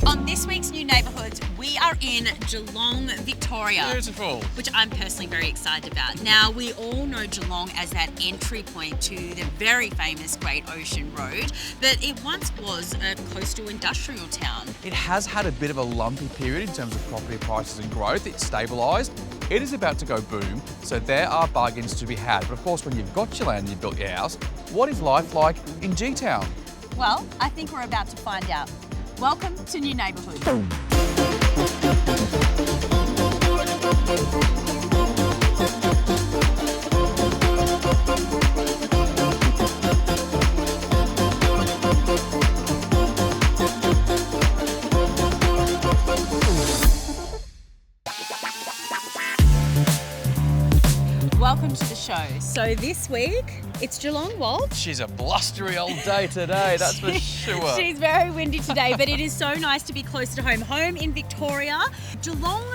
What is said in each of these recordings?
On this week's New Neighbourhoods, we are in Geelong, Victoria. Beautiful. Which I'm personally very excited about. Now, we all know Geelong as that entry point to the very famous Great Ocean Road, but it once was a coastal industrial town. It has had a bit of a lumpy period in terms of property prices and growth. It's stabilised. It is about to go boom, so there are bargains to be had. But of course, when you've got your land and you've built your house, what is life like in G-Town? Well, I think we're about to find out. Welcome to New Neighbourhoods. Welcome to the show. So this week, it's Geelong, Walt. She's a blustery old day today, that's for sure. She's very windy today, but it is so nice to be close to home. Home in Victoria. Geelong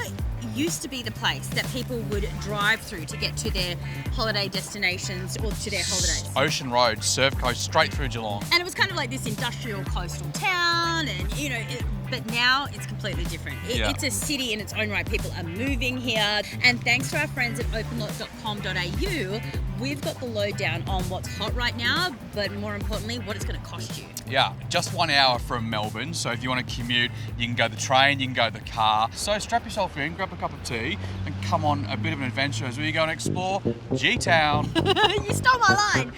used to be the place that people would drive through to get to their holiday destinations or to their holidays. Ocean Road, Surf Coast, straight through Geelong. And it was kind of like this industrial coastal town, and you know, but now it's completely different. It's a city in its own right. People are moving here, and thanks to our friends at OpenLot.com.au, we've got the lowdown on what's hot right now, but more importantly, what it's going to cost you. Yeah, just 1 hour from Melbourne, so if you want to commute, you can go the train, you can go the car. So strap yourself in, grab a cup of tea, and come on a bit of an adventure as we go and explore G-Town. You stole my line.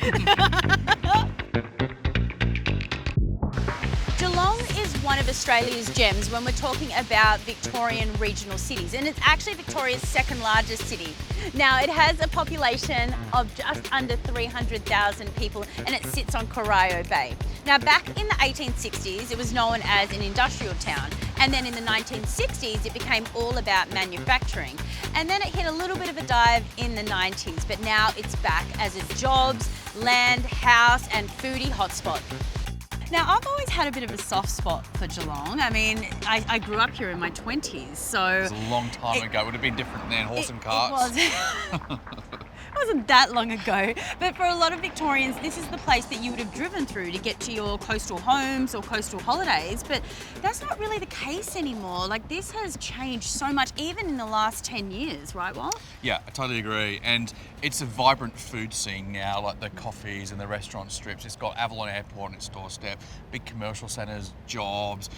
Geelong is one of Australia's gems when we're talking about Victorian regional cities, and it's actually Victoria's second largest city. Now, it has a population of just under 300,000 people, and it sits on Corio Bay. Now, back in the 1860s, it was known as an industrial town, and then in the 1960s, it became all about manufacturing. And then it hit a little bit of a dive in the 90s, but now it's back as a jobs, land, house, and foodie hotspot. Now, I've always had a bit of a soft spot for Geelong. I mean, I grew up here in my 20s, so... It was a long time ago. It would have been different then, horse and carts. It wasn't that long ago, but for a lot of Victorians, this is the place that you would have driven through to get to your coastal homes or coastal holidays, but that's not really the case anymore. Like, this has changed so much, even in the last 10 years, right, Walt? Yeah, I totally agree. And it's a vibrant food scene now, like the coffees and the restaurant strips. It's got Avalon Airport on its doorstep, big commercial centres, jobs.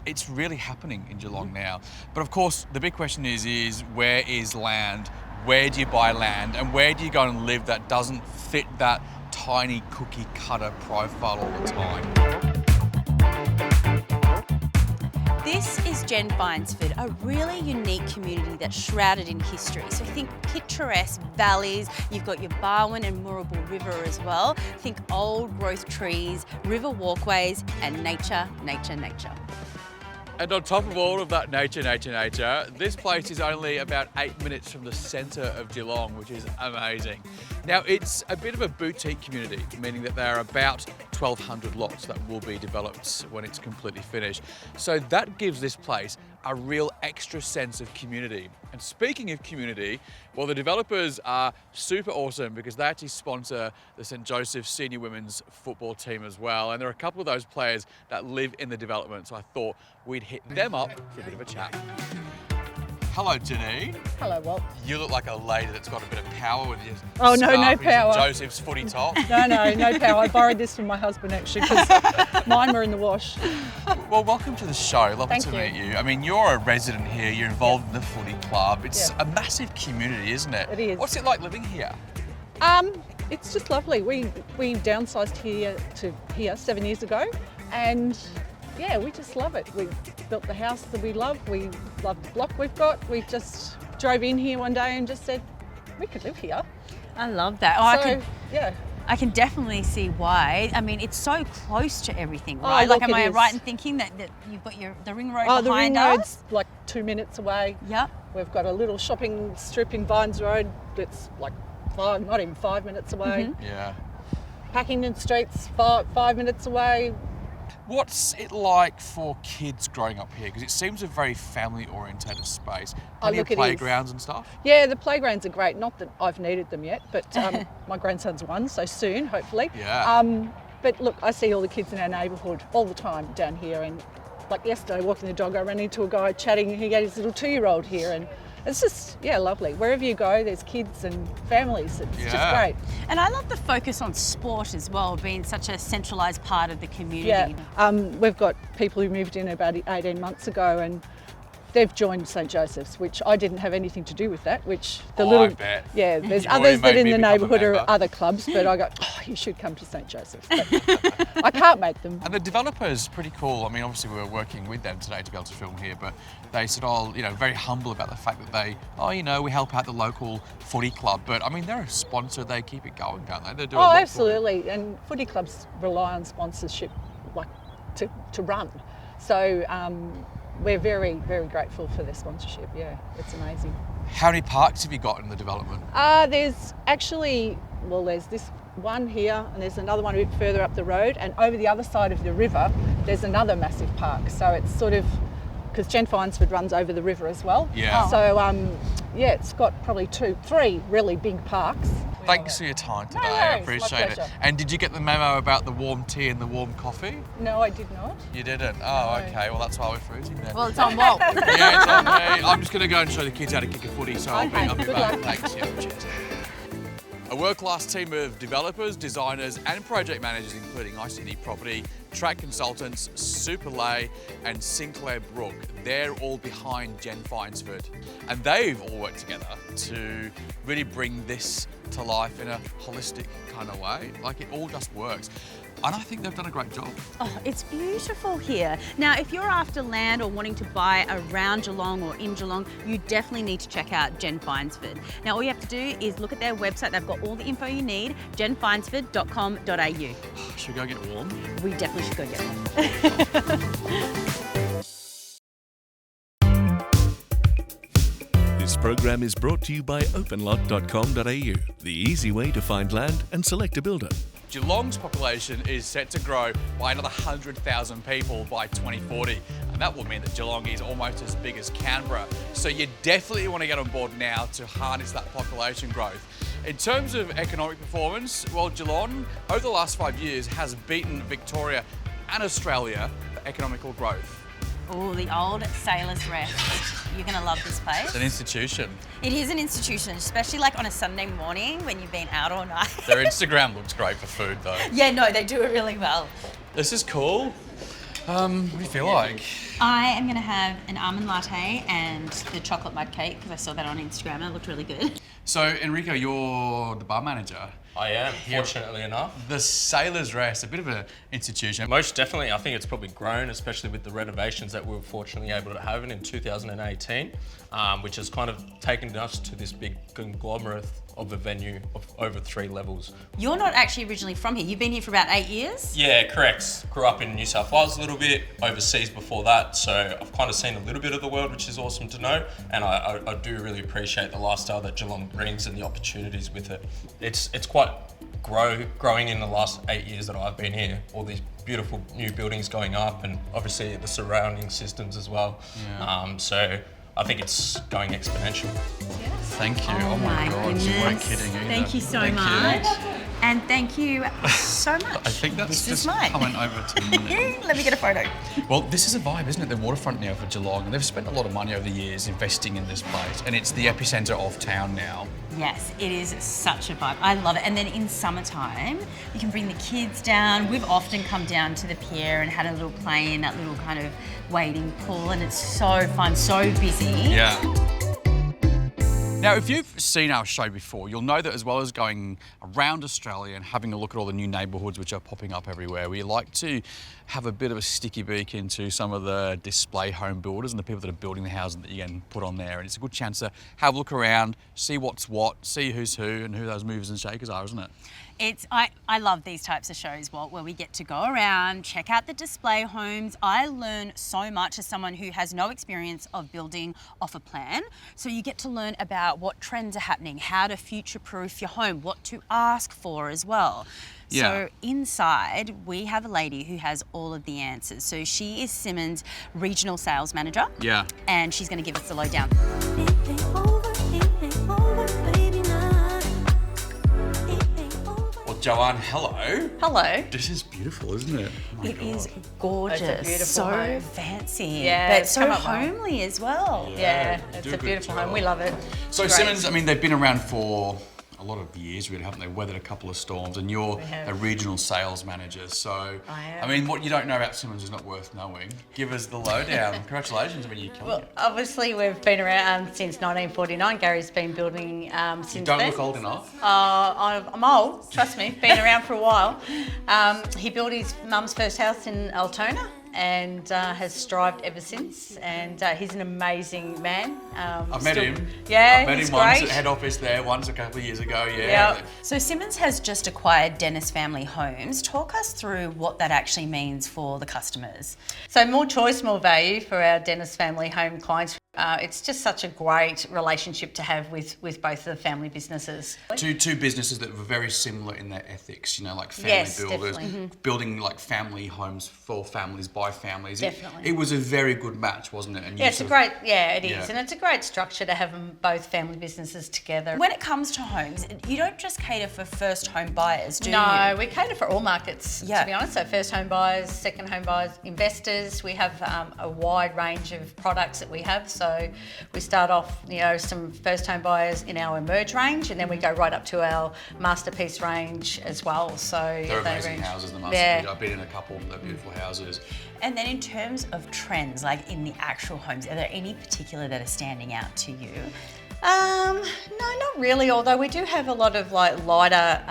It's really happening in Geelong now. But of course, the big question is where is land? Where do you buy land, and where do you go and live that doesn't fit that tiny cookie cutter profile all the time? This is Fyansford, a really unique community that's shrouded in history. So think picturesque valleys, you've got your Barwon and Moorabool River as well. Think old growth trees, river walkways, and nature, nature, nature. And on top of all of that nature, this place is only about 8 minutes from the centre of Geelong, which is amazing. Now, it's a bit of a boutique community, meaning that there are about 1,200 lots that will be developed when it's completely finished. So that gives this place a real extra sense of community. And speaking of community, well, the developers are super awesome because they actually sponsor the St Joseph's senior women's football team as well. And there are a couple of those players that live in the development, so I thought we'd hit them up for a bit of a chat. Hello, Janine. Hello, Walt. You look like a lady that's got a bit of power with your no scarf, power. St Joseph's footy top. No power. I borrowed this from my husband actually because mine were in the wash. Well, welcome to the show. Lovely Thank to you. meet you. I mean, you're a resident here. You're involved in the footy club. It's a massive community, isn't it? It is. What's it like living here? It's just lovely. We downsized here to here 7 years ago, and yeah, we just love it. We built the house that we love. We love the block we've got. We just drove in here one day and just said we could live here. I love that. I can definitely see why. I mean, it's so close to everything, right? Look, am I is. right in thinking that you've got the ring road the behind ring us? road's like 2 minutes away. Yep. We've got a little shopping strip in Vines Road that's like not even 5 minutes away. Mm-hmm. Yeah. Packington Street's 5 minutes away. What's it like for kids growing up here? Because it seems a very family-orientated space. Plenty of playgrounds and stuff? Yeah, the playgrounds are great. Not that I've needed them yet, but my grandson's one, so soon, hopefully. Yeah. But look, I see all the kids in our neighbourhood all the time down here, and like yesterday, walking the dog, I ran into a guy chatting. He had his little 2-year-old here, and it's just, lovely. Wherever you go, there's kids and families. It's just great. And I love the focus on sport as well, being such a centralised part of the community. Yeah, we've got people who moved in about 18 months ago, and they've joined St Joseph's, which I didn't have anything to do with that, which I bet. Yeah, there's You others that already in made the me become a neighbourhood are member. other clubs, but I go, you should come to St Joseph's. But I can't make them. And the developer's pretty cool. I mean, obviously we were working with them today to be able to film here, but they said all, very humble about the fact that they, we help out the local footy club. But I mean, they're a sponsor, they keep it going, don't they? They do a lot for it. Absolutely. And footy clubs rely on sponsorship like to run. So we're very, very grateful for their sponsorship. Yeah, it's amazing. How many parks have you got in the development? There's actually, there's this one here, and there's another one a bit further up the road, and over the other side of the river, there's another massive park. So it's sort of, because Fyansford runs over the river as well. Yeah. So it's got probably 3 really big parks. Thanks for your time today. No I worries, appreciate my it. pleasure. And did you get the memo about the warm tea and the warm coffee? No, I did not. You didn't? Oh, No. okay. Well, that's why we're fruity then. Well, it's on Walt. Yeah, it's on me. I'm just going to go and show the kids how to kick a footy, so I'll Okay, be good back. luck. Thanks. Yeah, cheers. A world-class team of developers, designers and project managers including iCity Property, Track Consultants, Superlay and Sinclair Brook. They're all behind Jen Fyansford. And they've all worked together to really bring this to life in a holistic kind of way. Like, it all just works. And I think they've done a great job. Oh, it's beautiful here. Now, if you're after land or wanting to buy around Geelong or in Geelong, you definitely need to check out Jen Fyansford. Now, all you have to do is look at their website. They've got all the info you need, jenfyansford.com.au. Should we go get warm? We definitely should go get one. This program is brought to you by OpenLot.com.au, the easy way to find land and select a builder. Geelong's population is set to grow by another 100,000 people by 2040. And that will mean that Geelong is almost as big as Canberra. So you definitely want to get on board now to harness that population growth. In terms of economic performance, well, Geelong, over the last 5 years, has beaten Victoria and Australia for economical growth. Oh, the old Sailors Rest. You're going to love this place. It's an institution. It is an institution, especially like on a Sunday morning when you've been out all night. Their Instagram looks great for food, though. Yeah, no, they do it really well. This is cool. What do you feel like? I am going to have an almond latte and the chocolate mud cake because I saw that on Instagram and it looked really good. So, Enrico, you're the bar manager. I am, fortunately enough. The Sailors Rest, a bit of an institution. Most definitely, I think it's probably grown, especially with the renovations that we were fortunately able to have in 2018, which has kind of taken us to this big conglomerate of a venue of over 3 levels. You're not actually originally from here. You've been here for about 8 years? Yeah, correct. Grew up in New South Wales a little bit, overseas before that, so I've kind of seen a little bit of the world, which is awesome to know, and I do really appreciate the lifestyle that Geelong brings and the opportunities with it. It's quite growing in the last 8 years that I've been here. All these beautiful new buildings going up, and obviously the surrounding systems as well. Yeah. So I think it's going exponential. Thank you. Oh my God, goodness. you weren't kidding either. Thank you so Thank much. you. And thank you so much. I think that's This is just mine. coming over to me. Let me get a photo. Well, this is a vibe, isn't it? The waterfront now for Geelong, and they've spent a lot of money over the years investing in this place, and it's the epicentre of town now. Yes, it is such a vibe. I love it. And then in summertime, you can bring the kids down. We've often come down to the pier and had a little play in that little kind of wading pool, and it's so fun, so busy. Yeah. Now, if you've seen our show before, you'll know that as well as going around Australia and having a look at all the new neighbourhoods which are popping up everywhere, we like to have a bit of a sticky beak into some of the display home builders and the people that are building the housing that you can put on there. And it's a good chance to have a look around, see what's what, see who's who and who those movers and shakers are, isn't it? I love these types of shows, Walt, where we get to go around, check out the display homes. I learn so much as someone who has no experience of building off a plan. So you get to learn about what trends are happening, how to future-proof your home, what to ask for as well. Yeah. So inside, we have a lady who has all of the answers. So she is Simonds' regional sales manager. Yeah. And she's going to give us the lowdown. Well, Well, Joanne, hello. Hello. This is beautiful, isn't it? Oh my It God. is gorgeous. It's a beautiful so home. fancy. Yeah, But it's so come up well. homely as well. Yeah, you it's do a good beautiful home. job. We love it. So Great. Simonds, I mean, they've been around for a lot of years, really, haven't they? Weathered a couple of storms, and you're have. a regional sales manager. So, I am. I mean, what you don't know about Simonds is not worth knowing. Give us the lowdown. Congratulations, I mean, you're killing Well, it. obviously we've been around since 1949. Gary's been building since You don't then. look old enough. I'm old, trust me, been around for a while. He built his mum's first house in Altona and has strived ever since. And he's an amazing man. I've met him. Yeah, I've met he's him once great. at head office there, once a couple of years ago, yeah. Yep. So Simonds has just acquired Dennis Family Homes. Talk us through what that actually means for the customers. So more choice, more value for our Dennis Family Home clients. It's just such a great relationship to have with both the family businesses. Two businesses that were very similar in their ethics, you know, like family Yes, builders, definitely. building like family homes for families by families. Definitely. It was a very good match, wasn't it? And you Yeah, it's a sort of- great, it is. Yeah. And it's a great structure to have them both family businesses together. When it comes to homes, you don't just cater for first home buyers, do No, you? we cater for all markets, Yeah. to be honest. So first home buyers, second home buyers, investors. We have a wide range of products that we have. So we start off, some first home buyers in our Emerge range, and then we go right up to our Masterpiece range as well. So They're they amazing range- houses, the Yeah. Masterpiece. I've been in a couple, they're beautiful houses. And then in terms of trends, like in the actual homes, are there any particular that are standing out to you? No, not really. Although we do have a lot of like lighter.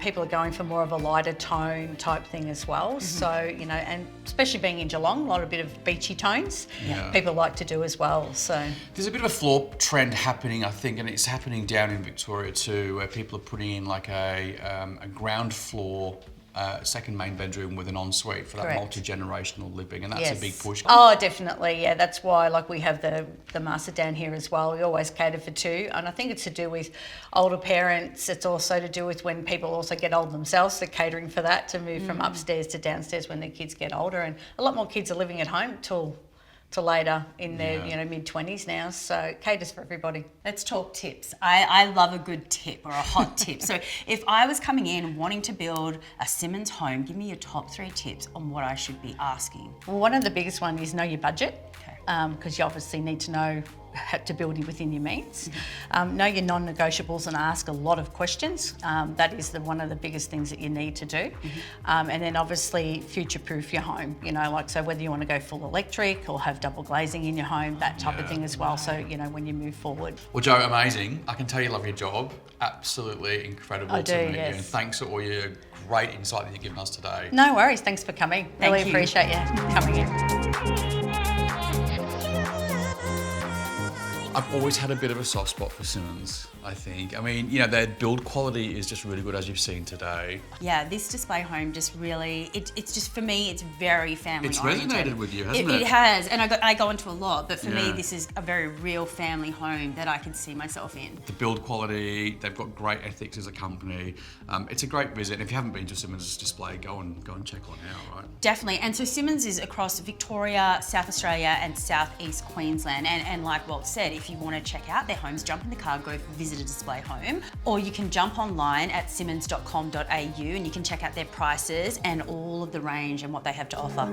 People are going for more of a lighter tone type thing as well. So and especially being in Geelong, a lot of bit of beachy tones. Yeah. People like to do as well. So There's a bit of a floor trend happening, I think, and it's happening down in Victoria too, where people are putting in like a ground floor second main bedroom with an ensuite for that Correct. multi-generational living, and that's yes. a big push. Oh, definitely. Yeah, that's why like we have the master down here as well. We always cater for two, and I think it's to do with older parents. It's also to do with when people also get old themselves. So catering for that to move from upstairs to downstairs when their kids get older, and a lot more kids are living at home till later in their mid-20s now. So it caters for everybody. Let's talk tips. I love a good tip or a hot tip. So if I was coming in wanting to build a Simonds home, give me your top 3 tips on what I should be asking. Well, one of the biggest one is know your budget, Okay. because you obviously need to know how to build it within your means. Know your non-negotiables and ask a lot of questions. That is one of the biggest things that you need to do. And then obviously future-proof your home. So whether you want to go full electric or have double glazing in your home, that type of thing as well. So when you move forward. Well, Joe, amazing. I can tell you love your job. Absolutely incredible I to do, meet yes. you. And thanks for all your great insight that you've given us today. No worries. Thanks for coming. Thank Really you. appreciate you coming in. I've always had a bit of a soft spot for Simonds, I think. I mean, their build quality is just really good, as you've seen today. Yeah, this display home just really, it's just, for me, it's very family It's oriented. resonated with you, hasn't it? It has, and I go into a lot, but for me, Yeah. this is a very real family home that I can see myself in. The build quality, they've got great ethics as a company. It's a great visit. And if you haven't been to Simonds display, go and check one out, right? Definitely, and so Simonds is across Victoria, South Australia and Southeast Queensland, and like Walt said, if you want to check out their homes, jump in the car, go visit a display home, or you can jump online at Simonds.com.au and you can check out their prices and all of the range and what they have to offer.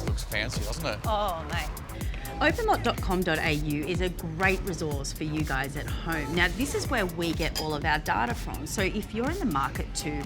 Looks fancy, doesn't it? Oh, mate. OpenLot.com.au is a great resource for you guys at home. Now, this is where we get all of our data from. So if you're in the market to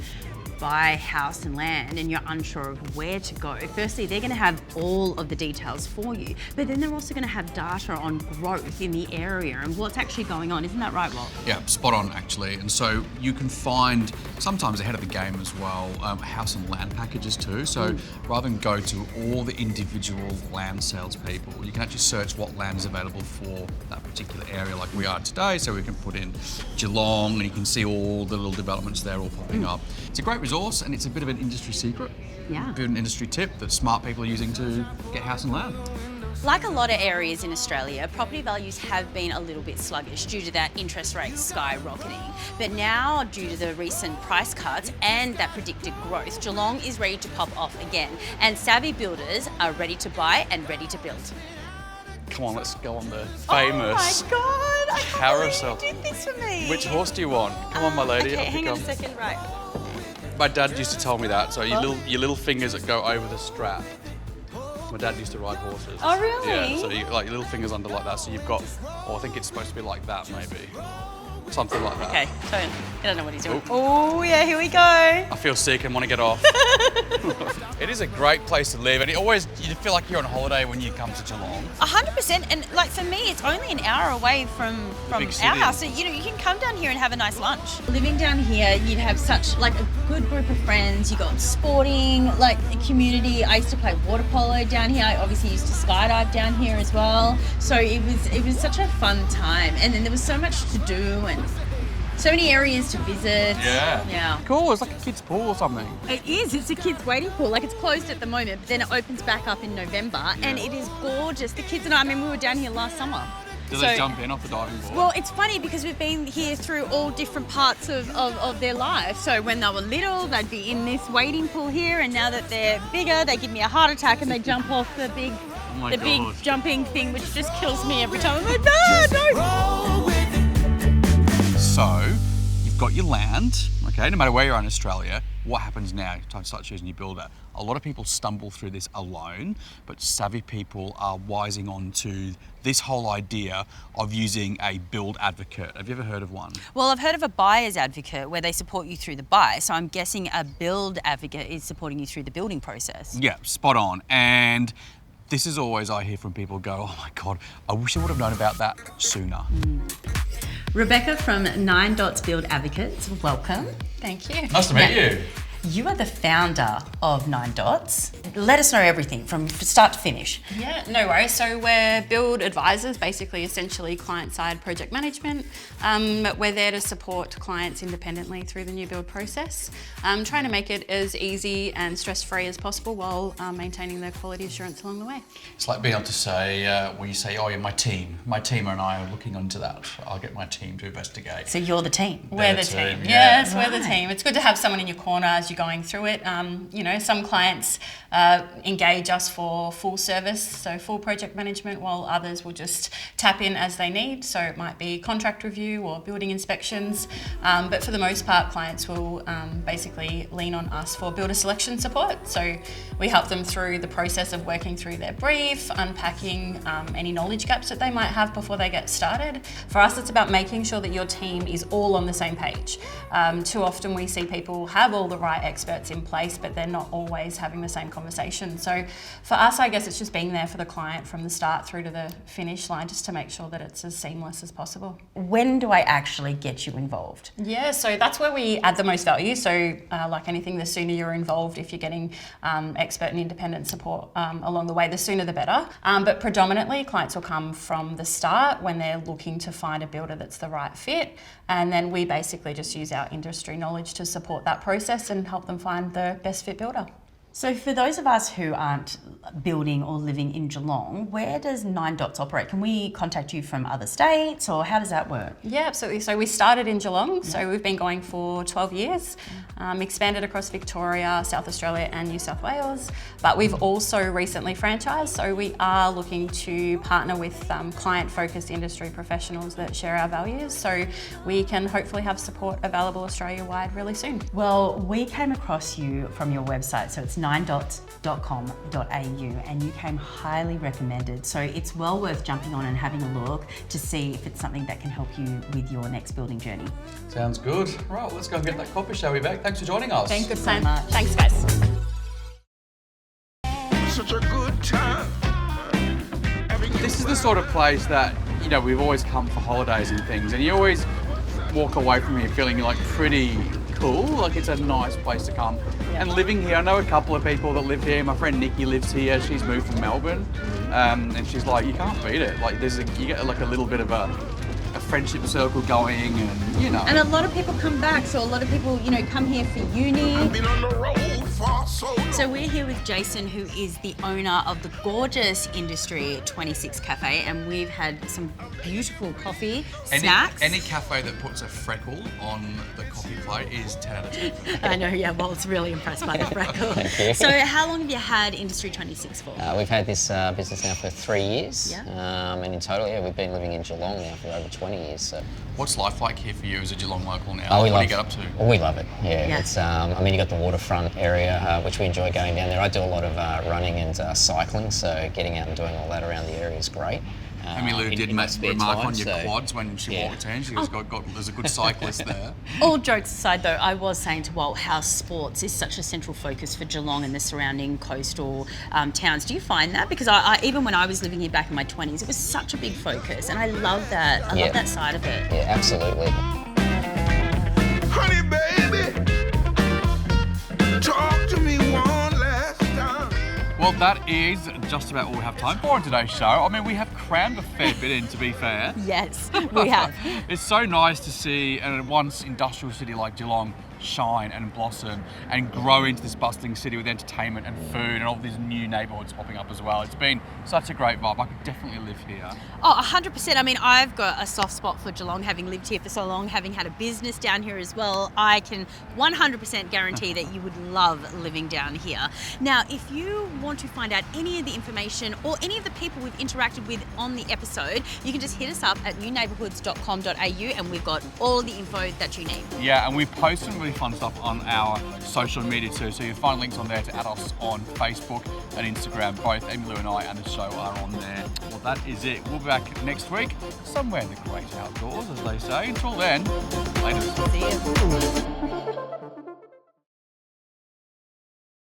buy house and land and you're unsure of where to go, firstly, they're going to have all of the details for you, but then they're also going to have data on growth in the area and what's actually going on. Isn't that right, Walt? Yeah, spot on actually. And so you can find, sometimes ahead of the game as well, house and land packages too. So rather than go to all the individual land salespeople, you can actually search what land is available for that particular area like we are today. So we can put in Geelong and you can see all the little developments there all popping up. It's a great resource and it's a bit of an industry secret. Yeah. A bit of an industry tip that smart people are using to get house and land. Like a lot of areas in Australia, property values have been a little bit sluggish due to that interest rate skyrocketing. But now, due to the recent price cuts and that predicted growth, Geelong is ready to pop off again, and savvy builders are ready to buy and ready to build. Come on, let's go on the famous Oh my God, I can't carousel. believe you did this for me. Which horse do you want? Come on, my lady. Okay, I'll hang pick on a on. second, right. My dad used to tell me that. So your little fingers that go over the strap. My dad used to ride horses. Oh, really? Yeah, so you, like your little fingers under like that. So you've got, or I think it's supposed to be like that maybe. Something like that. Okay, so I don't know what he's doing. Oh yeah, here we go. I feel sick and want to get off. It is a great place to live, and you feel like you're on holiday when you come to Geelong. 100%, and like for me, it's only an hour away from big our city. house. So you can come down here and have a nice lunch. Living down here, you'd have such like a good group of friends. You got sporting, like a community. I used to play water polo down here. I obviously used to skydive down here as well. So it was such a fun time, and then there was so much to do and so many areas to visit. Yeah. Cool, it's like a kid's pool or something. It is. It's a kids' wading pool. Like it's closed at the moment, but then it opens back up in November, and it is gorgeous. The kids and I mean, we were down here last summer. Do they jump in off the diving board? Well, it's funny because we've been here through all different parts of their life. So when they were little, they'd be in this wading pool here, and now that they're bigger, they give me a heart attack and they jump off the big, big jumping thing, which just kills me every time. I'm like, no. So, you've got your land, okay, no matter where you are in Australia, what happens now? Time to start choosing your builder. A lot of people stumble through this alone, but savvy people are wising on to this whole idea of using a build advocate. Have you ever heard of one? Well, I've heard of a buyer's advocate where they support you through the buy. So I'm guessing a build advocate is supporting you through the building process. Yeah, spot on. And this is always I hear from people go, oh my God, I wish I would have known about that sooner. Rebecca from 9 Dots Build Advocates, welcome. Thank you. Nice to meet you. You are the founder of 9 Dots. Let us know everything from start to finish. Yeah, no worries. So we're build advisors, basically essentially client-side project management. We're there to support clients independently through the new build process, trying to make it as easy and stress-free as possible while maintaining the quality assurance along the way. It's like being able to say, when you say, oh yeah, my team and I are looking into that. I'll get my team to investigate. So you're the team. We're the team. Yes, we're the team. It's good to have someone in your corner as you're going through it. Some clients engage us for full service, so full project management, while others will just tap in as they need. So it might be contract review or building inspections, but for the most part, clients will basically lean on us for builder selection support. So we help them through the process of working through their brief, unpacking any knowledge gaps that they might have before they get started. For us, it's about making sure that your team is all on the same page. Too often we see people have all the right experts in place, but they're not always having the same conversation. So for us, I guess it's just being there for the client from the start through to the finish line, just to make sure that it's as seamless as possible. When do I actually get you involved? Yeah, so that's where we add the most value. So like anything, the sooner you're involved, if you're getting expert and independent support along the way, the sooner the better. But predominantly clients will come from the start when they're looking to find a builder that's the right fit. And then we basically just use our industry knowledge to support that process and help them find the best fit builder. So for those of us who aren't building or living in Geelong, where does 9 Dots operate? Can we contact you from other states, or how does that work? Yeah, absolutely. So we started in Geelong, so we've been going for 12 years, expanded across Victoria, South Australia and New South Wales, but we've also recently franchised, so we are looking to partner with client-focused industry professionals that share our values, so we can hopefully have support available Australia-wide really soon. Well, we came across you from your website, so it's 9dots.com.au, and you came highly recommended. So it's well worth jumping on and having a look to see if it's something that can help you with your next building journey. Sounds good. Right, let's go and get that coffee, shall we, Beck? Thanks for joining us. Thank you so much. Thanks, guys. Such a good time. This is the sort of place that, we've always come for holidays and things, and you always walk away from here feeling like pretty cool, like it's a nice place to come. And living here, I know a couple of people that live here. My friend Nikki lives here. She's moved from Melbourne, and she's like, you can't beat it. Like you get like a little bit of a friendship circle going, and And a lot of people come back. So a lot of people, come here for uni. Been on the road for so So we're here with Jason, who is the owner of the gorgeous Industry 26 Cafe, and we've had some beautiful coffee, snacks. Any cafe that puts a freckle on the coffee plate is 10 out of 10. I know, yeah, Walt's really impressed by the freckle. Thank you. So how long have you had Industry 26 for? We've had this business now for 3 years, Yeah. and in total, we've been living in Geelong now for over 20 years. So. What's life like here for you as a Geelong local now? Oh, What do you get up to? We love it. Yeah, Yeah. it's. I mean, you got the waterfront area, which we enjoy going down there. I do a lot of running and cycling, so getting out and doing all that around the area is great. Emmylou did in my spare remark time, on your so- quads when she Yeah. walked in. She was there's a good cyclist there. All jokes aside, though, I was saying to Walt how sports is such a central focus for Geelong and the surrounding coastal towns. Do you find that? Because I even when I was living here back in my 20s, it was such a big focus, and I love that. I love that side of it. Yeah, absolutely. Honey, baby, talk to me one last time. Well, that is just about all we have time for on today's show. I mean, we have crammed a fair bit in, to be fair. Yes, we have. It's so nice to see a once industrial city like Geelong shine and blossom and grow into this bustling city with entertainment and food and all these new neighbourhoods popping up as well. It's been such a great vibe. I could definitely live here. Oh, 100%. I mean, I've got a soft spot for Geelong, having lived here for so long, having had a business down here as well. I can 100% guarantee that you would love living down here. Now, if you want to find out any of the information or any of the people we've interacted with on the episode, you can just hit us up at Neighbourhoods.com.au, and we've got all the info that you need. Yeah, and we post some really fun stuff on our social media too, so you'll find links on there to add us on Facebook and Instagram. Both Emmylou and I and the show are on there. Well, that is it. We'll be back next week, somewhere in the great outdoors, as they say. Until then, later. See you.